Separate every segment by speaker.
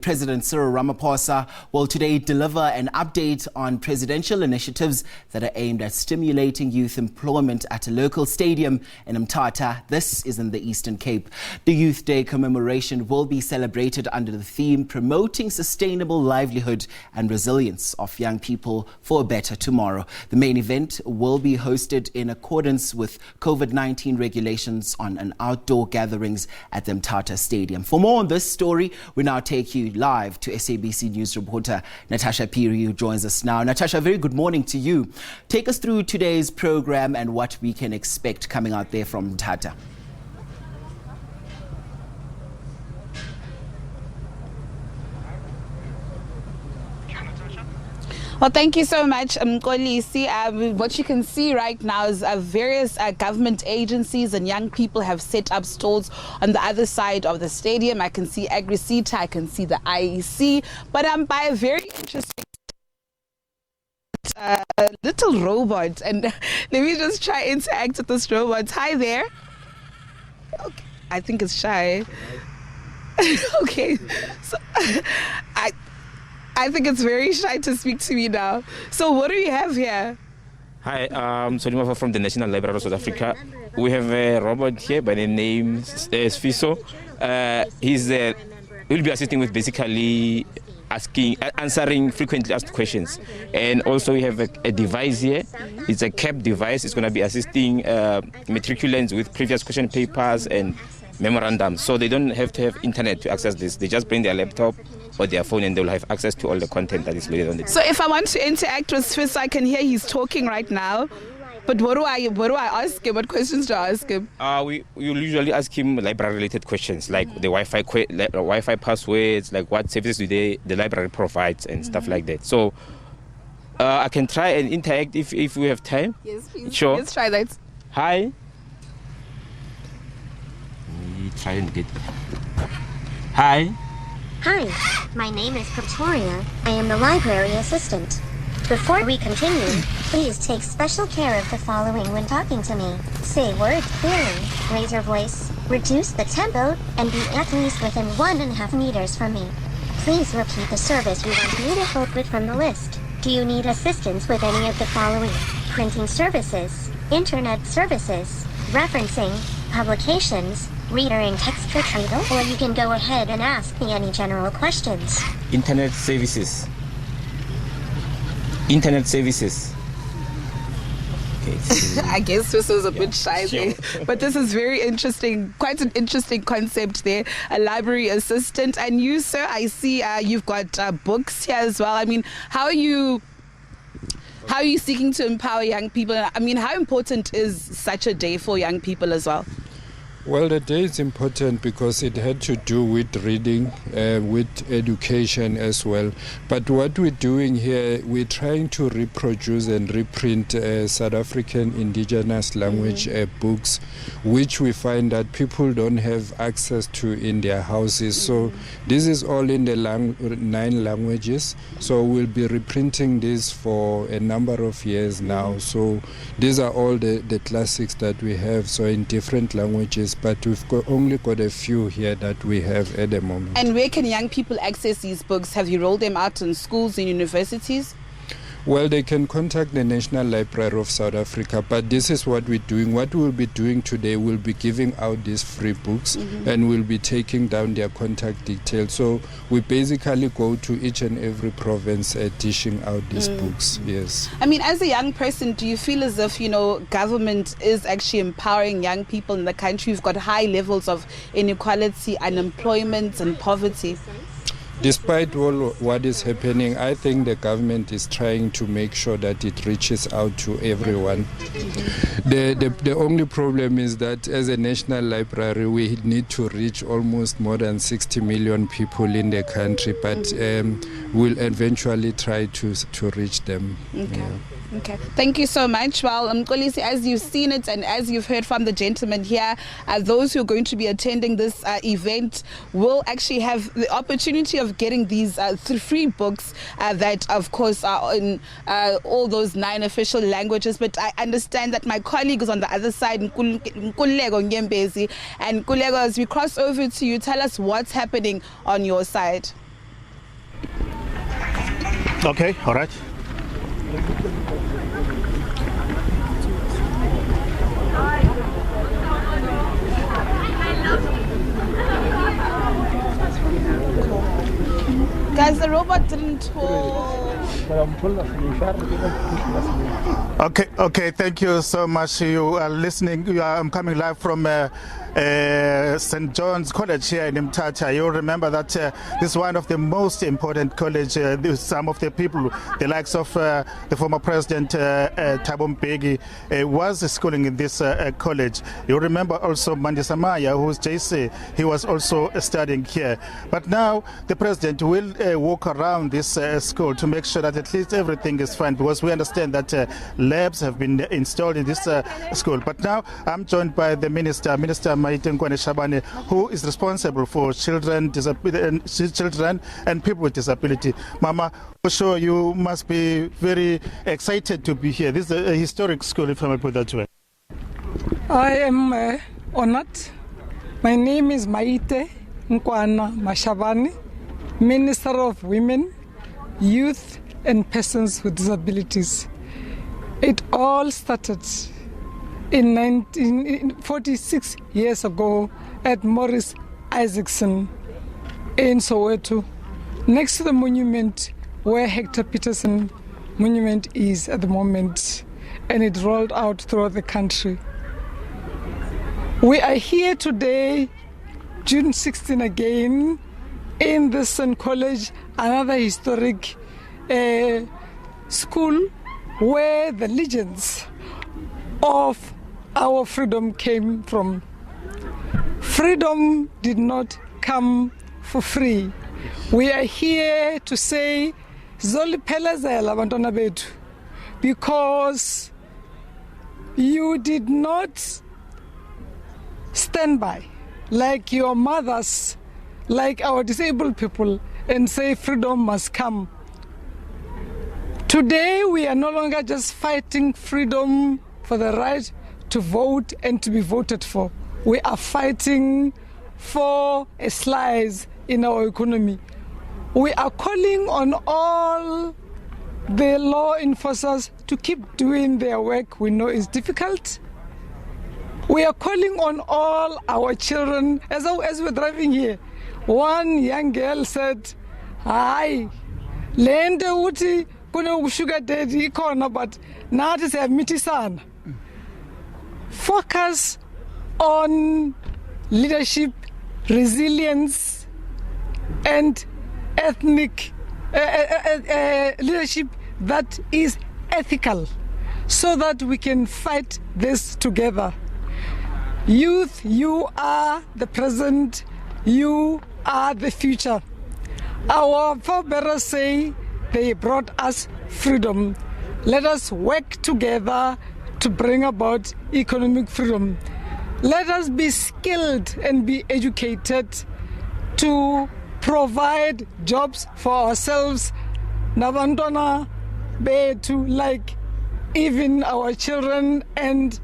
Speaker 1: President Cyril Ramaphosa will today deliver an update on presidential initiatives that are aimed at stimulating youth employment at a local stadium in Mthatha. This is in the Eastern Cape. The Youth Day commemoration will be celebrated under the theme Promoting Sustainable Livelihood and Resilience of Young People for a Better Tomorrow. The main event will be hosted in accordance with COVID-19 regulations on an outdoor gatherings at the Mthatha Stadium. For more on this story, we now take you live to SABC News reporter Natasha Piri, who joins us now. Natasha, very good morning to you. Take us through today's program and what we can expect coming out there from Mthatha.
Speaker 2: Well, thank you so much, Nkululeko. What you can see right now is various government agencies and young people have set up stalls on the other side of the stadium. I can see AgriSeta, I can see the IEC, but by a very interesting little robot. And let me just try interact with this robot. Hi there. Okay. I think it's shy. Okay. So, I think it's very shy to speak to me now. So what do you have here?
Speaker 3: Hi, I'm Solima from the National Library of South Africa. We have a robot here by the name Sfiso. He'll be assisting with basically answering frequently asked questions. And also we have a device here. It's a CAP device. It's going to be assisting matriculants with previous question papers and memorandums. So they don't have to have internet to access this. They just bring their laptop or their phone and they'll have access to all the content that is loaded on it.
Speaker 2: So if I want to interact with Swiss, I can hear he's talking right now. But what do I ask him? What questions do I ask him?
Speaker 3: We usually ask him library-related questions, like the Wi-Fi passwords, like what services do the library provides and stuff like that. So I can try and interact if we have time.
Speaker 2: Yes, please.
Speaker 3: Sure.
Speaker 2: Let's try that.
Speaker 3: Hi. We try and get. Hi.
Speaker 4: Hi, my name is Victoria. I am the library assistant. Before we continue, please take special care of the following when talking to me. Say words clearly, raise your voice, reduce the tempo, and be at least within 1.5 meters from me. Please repeat the service you want me to help with from the list. Do you need assistance with any of the following? Printing services, internet services, referencing, publications, reader and text retrieval, or you can go ahead and ask me any general questions.
Speaker 3: Internet services. Internet services. Okay.
Speaker 2: I guess this was a bit shy there, but this is very interesting, quite an interesting concept there, a library assistant. And you, sir, I see you've got books here as well. I mean, how are you seeking to empower young people? I mean, how important is such a day for young people as well?
Speaker 5: Well, the day is important because it had to do with reading, with education as well. But what we're doing here, we're trying to reproduce and reprint South African indigenous language books, which we find that people don't have access to in their houses. So this is all in the 9 languages. So we'll be reprinting this for a number of years now. So these are all the classics that we have, so in different languages. But we've only got a few here that we have at the moment.
Speaker 2: And where can young people access these books? Have you rolled them out in schools and universities?
Speaker 5: Well, they can contact the National Library of South Africa, but this is what we're doing. What we'll be doing today, we'll be giving out these free books and we'll be taking down their contact details. So we basically go to each and every province dishing out these books, yes.
Speaker 2: I mean, as a young person, do you feel as if, government is actually empowering young people in the country? We've got high levels of inequality, unemployment and poverty.
Speaker 5: Despite all what is happening, I think the government is trying to make sure that it reaches out to everyone. The only problem is that as a national library, we need to reach almost more than 60 million people in the country, but we'll eventually try to reach them.
Speaker 2: Okay.
Speaker 5: Yeah.
Speaker 2: Okay, thank you so much. Well, Nkululeko, as you've seen it and as you've heard from the gentleman here, those who are going to be attending this event will actually have the opportunity of getting these 3 books that, of course, are in all those 9 official languages. But I understand that my colleague is on the other side, Nkululeko Nyembezi. And Nkululeko, as we cross over to you, tell us what's happening on your side.
Speaker 6: Okay, all right.
Speaker 2: Guys, the robot didn't talk.
Speaker 6: Okay, thank you so much. You are listening. I'm coming live from St. John's College here in Mthatha. You'll remember that this is one of the most important college. Some of the people, the likes of the former president Thabo Mbeki, was schooling in this college. You remember also Mandisa Maya, who's JC. He was also studying here. But now the president will walk around this school to make sure that at least everything is fine, because we understand that labs have been installed in this school. But now I'm joined by the Minister Nkululeko Nyembezi, who is responsible for children and people with disability. Mama, for sure you must be very excited to be here. This is a historic school, if I may put that way.
Speaker 7: I am honored. My name is Maite Nkwana Mashavani, Minister of Women, Youth and Persons with Disabilities. It all started in 46 years ago at Morris Isaacson in Soweto, next to the monument where Hector Peterson monument is at the moment, and it rolled out throughout the country. We are here today, June 16 again, in the St. College, another historic school where the legends of our freedom came from. Freedom did not come for free. We are here to say Zoliphelezela bantwana bethu, because you did not stand by like your mothers, like our disabled people, and say freedom must come. Today we are no longer just fighting freedom for the right to vote and to be voted for. We are fighting for a slice in our economy. We are calling on all the law enforcers to keep doing their work. We know it's difficult. We are calling on all our children. As we're driving here, one young girl said, "Hi, lende uti kuno sugar daddy ikona, but nathi siyamitisana." Focus on leadership, resilience, and ethnic leadership that is ethical, so that we can fight this together. Youth, you are the present, you are the future. Our forebears say they brought us freedom. Let us work together to bring about economic freedom. Let us be skilled and be educated to provide jobs for ourselves, nabantwana bethu, like even our children and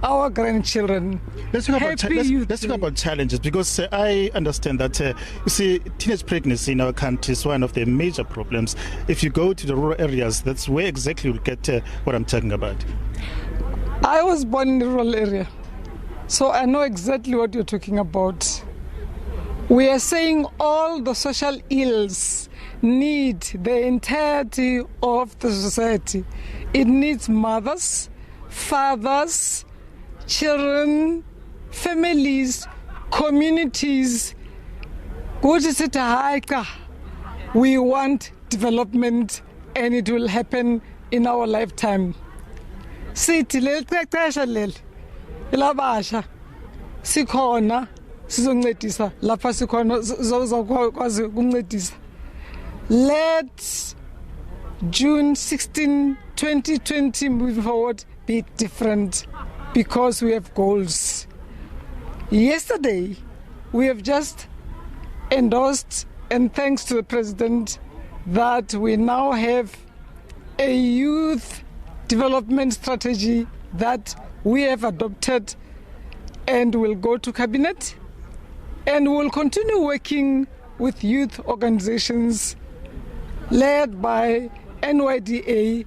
Speaker 7: our grandchildren.
Speaker 6: Let's talk about challenges, because I understand that you see, teenage pregnancy in our country is one of the major problems. If you go to the rural areas, that's where exactly you'll get what I'm talking about.
Speaker 7: I was born in the rural area, so I know exactly what you're talking about. We are saying all the social ills need the entirety of the society. It needs mothers, fathers, children, families, communities. We want development, and it will happen in our lifetime. Sithi lelixesha leli elabasha sikhona sizoncedisa lapha sikhona zokwazi ukuncedisa. Let June 16, 2020 moving forward be different, because we have goals. Yesterday we have just endorsed, and thanks to the president, that we now have a youth development strategy that we have adopted and will go to cabinet, and will continue working with youth organizations led by NYDA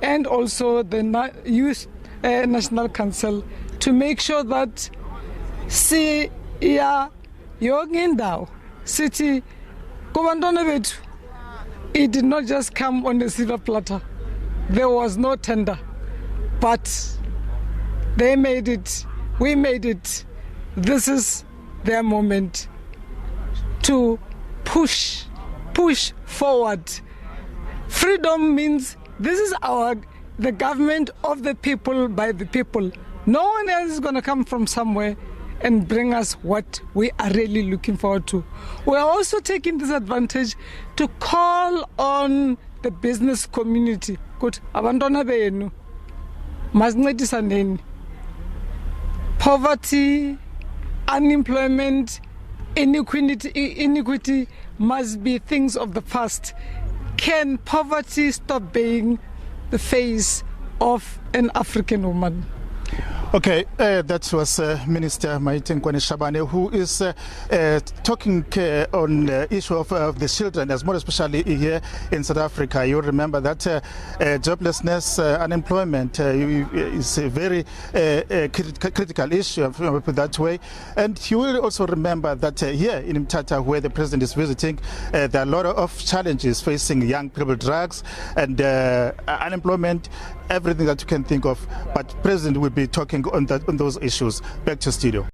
Speaker 7: and also the Youth National Council to make sure that si ya yogindawo sithi kubantwana bethu, it did not just come on a silver platter. There was no tender, but they made it, we made it. This is their moment to push forward. Freedom means this is the government of the people, by the people. No one else is going to come from somewhere and bring us what we are really looking forward to. We are also taking this advantage to call on the business community. Good, abantwana benu, masincedisaneni. Poverty, unemployment, inequity must be things of the past. Can poverty stop being the face of an African woman?
Speaker 6: Okay, that was Minister Maite Shabane, who is talking on the issue of the children, as more especially here in South Africa. You remember that joblessness, unemployment is a very critical issue, put that way. And you will also remember that here in Mthatha, where the president is visiting, there are a lot of challenges facing young people, drugs and unemployment, everything that you can think of. But president will be talking on those issues. Back to studio.